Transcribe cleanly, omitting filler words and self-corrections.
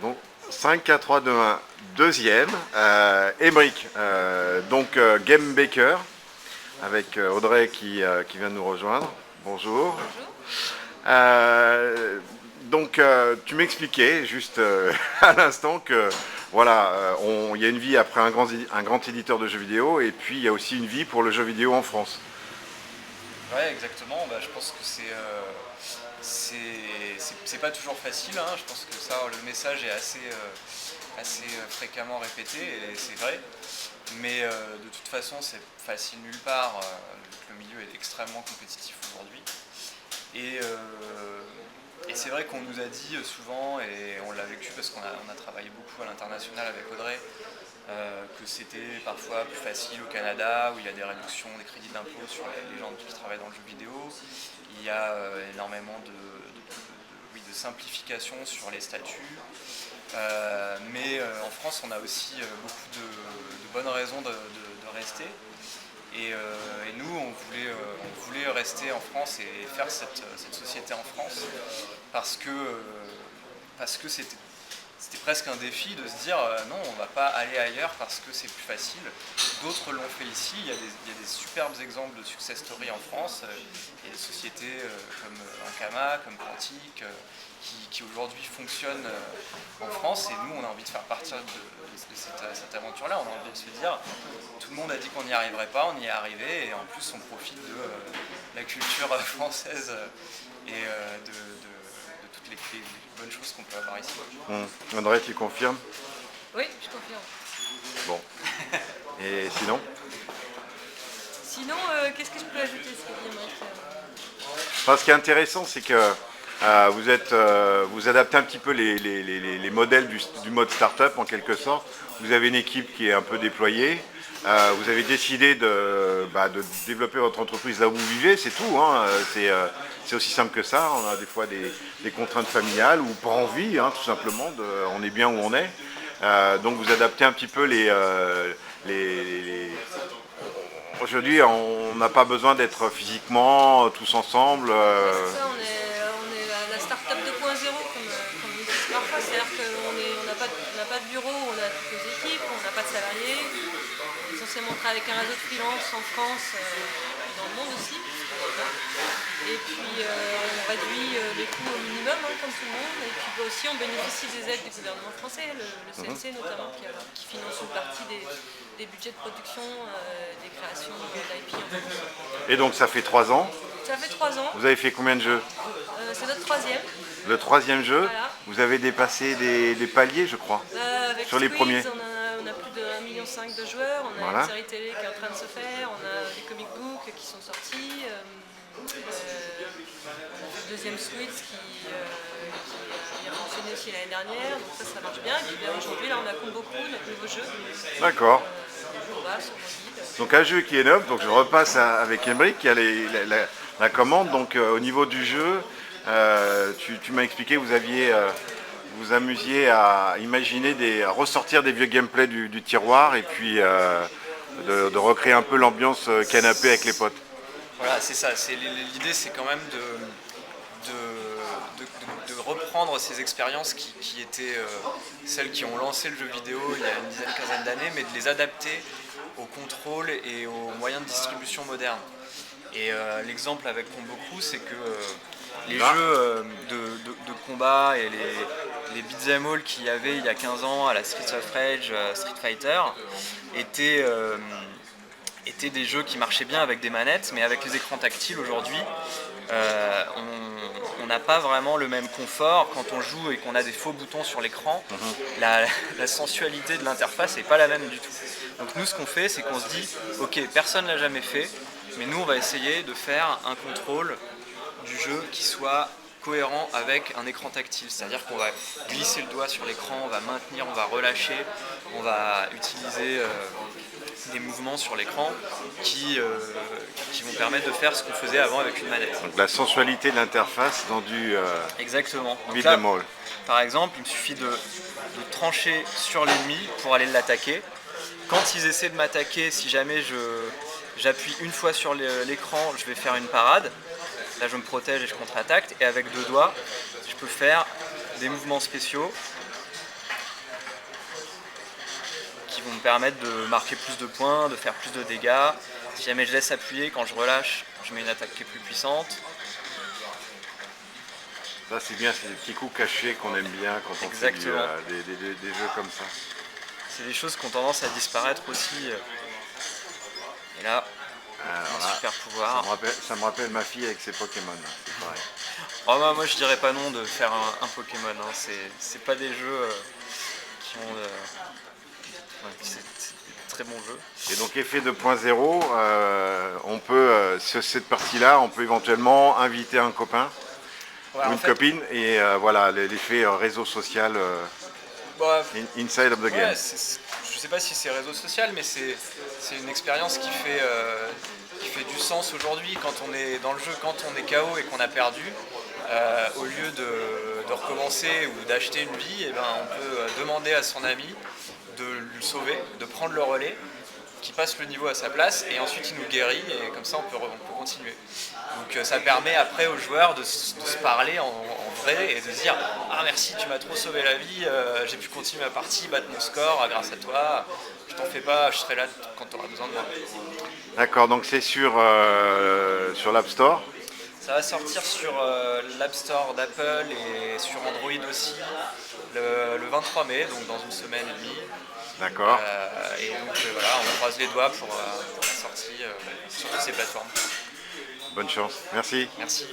Donc 5, 4, 3, 2, 1, deuxième. Emric, Game Baker, avec Audrey qui vient de nous rejoindre. Bonjour. Bonjour. Tu m'expliquais juste à l'instant que voilà, il y a une vie après un grand éditeur de jeux vidéo et puis il y a aussi une vie pour le jeu vidéo en France. Ouais, exactement. Bah, je pense que c'est pas toujours facile, hein. Je pense que ça, le message est assez fréquemment répété et c'est vrai. Mais de toute façon, c'est facile nulle part. Le milieu est extrêmement compétitif aujourd'hui. Et, euh, et c'est vrai qu'on nous a dit souvent, et on l'a vécu parce qu'on a travaillé beaucoup à l'international avec Audrey, que c'était parfois plus facile au Canada où il y a des réductions des crédits d'impôt sur les gens qui travaillent dans le jeu vidéo. Il y a énormément oui, de simplification sur les statuts. Mais en France, on a aussi beaucoup de bonnes raisons de rester. Et nous, on voulait rester en France et faire cette société en France parce que, parce que c'était presque un défi de se dire non, on ne va pas aller ailleurs parce que c'est plus facile. D'autres l'ont fait ici. Il y a des superbes exemples de success story en France. Il y a des sociétés comme Ankama, comme Quantic, qui aujourd'hui fonctionnent en France. Et nous, on a envie de faire partie de cette aventure-là. On a envie de se dire tout le monde a dit qu'on n'y arriverait pas, on y est arrivé. Et en plus, on profite de la culture française et de toutes les bonnes choses qu'on peut avoir ici. Audrey, tu confirmes? Oui, je confirme. Bon. Et sinon? Sinon, qu'est-ce que je peux ajouter ce que dit Emric Enfin, ce qui est intéressant, c'est que vous adaptez un petit peu les modèles du mode startup en quelque sorte. Vous avez une équipe qui est un peu déployée. Vous avez décidé de développer votre entreprise là où vous vivez, c'est tout. Hein. C'est aussi simple que ça. On a des fois des contraintes familiales ou pas envie, hein, tout simplement. On est bien où on est. Donc vous adaptez un petit peu les. Aujourd'hui, on n'a pas besoin d'être physiquement tous ensemble. C'est ça, on est la start-up 2.0 comme ils disent parfois. C'est-à-dire qu'on n'a pas de bureau, on a toutes nos équipes, on n'a pas de salariés. Essentiellement, on travaille avec un réseau de freelance en France et dans le monde aussi. Et puis, on réduit les coûts au minimum, hein, comme tout le monde. Et puis aussi, on bénéficie des aides du gouvernement français, le CNC notamment, qui finance une partie des budgets de production, des créations d'IP en France. Et donc ça fait 3 ans. Ça fait 3 ans. Vous avez fait combien de jeux? C'est notre troisième. Le troisième jeu, Voilà. vous avez dépassé des paliers, je crois, Avec sur les Squeeze, premiers. on a plus de 1,5 million de joueurs. On a Voilà. une série télé qui est en train de se faire. On a des comic books qui sont sortis. On a le deuxième Squeeze qui a fonctionné aussi l'année dernière. Donc ça marche bien. Et puis aujourd'hui, là, on a Combo Crew, notre nouveau jeu. D'accord. Global sur mobile. Donc un jeu qui est neuf, donc je repasse avec Emric qui a la commande. Donc au niveau du jeu, tu m'as expliqué que vous amusiez à imaginer à ressortir des vieux gameplays du tiroir et puis de recréer un peu l'ambiance canapé avec les potes. Voilà, c'est ça. L'idée, c'est quand même de reprendre ces expériences qui étaient celles qui ont lancé le jeu vidéo il y a une dizaine, quinzaine d'années, mais de les adapter au contrôle et aux moyens de distribution modernes. Et l'exemple avec Combo Crew, c'est que les jeux de combat et les beat'em all qu'il y avait il y a 15 ans à la Streets of Rage, Street Fighter, étaient des jeux qui marchaient bien avec des manettes, mais avec les écrans tactiles aujourd'hui, on n'a pas vraiment le même confort quand on joue et qu'on a des faux boutons sur l'écran. La sensualité de l'interface n'est pas la même du tout. Donc nous, ce qu'on fait, c'est qu'on se dit, ok, personne ne l'a jamais fait, mais nous, on va essayer de faire un contrôle du jeu qui soit cohérent avec un écran tactile. C'est-à-dire qu'on va glisser le doigt sur l'écran, on va maintenir, on va relâcher, on va utiliser des mouvements sur l'écran qui vont permettre de faire ce qu'on faisait avant avec une manette. Donc la sensualité de l'interface dans du Exactement. Donc là, beat'em all. par exemple, il me suffit de trancher sur l'ennemi pour aller l'attaquer. Quand ils essaient de m'attaquer, si jamais j'appuie une fois sur l'écran, je vais faire une parade. Là, je me protège et je contre-attaque. Et avec deux doigts, je peux faire des mouvements spéciaux permettre de marquer plus de points, de faire plus de dégâts. Si jamais je laisse appuyer, quand je relâche, je mets une attaque qui est plus puissante. Ça c'est bien, c'est des petits coups cachés qu'on aime bien quand on fait Exactement. des jeux comme ça. C'est des choses qui ont tendance à disparaître aussi. Et là, Alors un là, super pouvoir. ça me rappelle ma fille avec ses Pokémon, là, c'est pareil. Oh, bah, moi je dirais pas non de faire un Pokémon. Hein. C'est pas des jeux qui ont. C'est des très bons jeux. Et donc effet 2.0, on peut, sur cette partie-là, on peut éventuellement inviter un copain Ouais, ou en une fait, copine et voilà, l'effet réseau social bah, inside of the game. ouais, je sais pas si c'est réseau social, mais c'est une expérience qui fait du sens aujourd'hui quand on est dans le jeu, quand on est KO et qu'on a perdu. Au lieu de recommencer ou d'acheter une vie, eh ben, on peut demander à son ami de le sauver, de prendre le relais, qui passe le niveau à sa place et ensuite il nous guérit et comme ça on peut continuer. Donc ça permet après aux joueurs de se parler en vrai et de se dire « Ah merci, tu m'as trop sauvé la vie, j'ai pu continuer ma partie, battre mon score grâce à toi, je t'en fais pas, je serai là quand tu auras besoin de moi. » D'accord, donc c'est sur l'App Store. Ça va sortir sur l'App Store d'Apple et sur Android aussi le 23 mai, donc dans une semaine et demie. D'accord, Et donc voilà, on croise les doigts pour la sortie sur toutes ces plateformes. bonne chance, merci. Merci.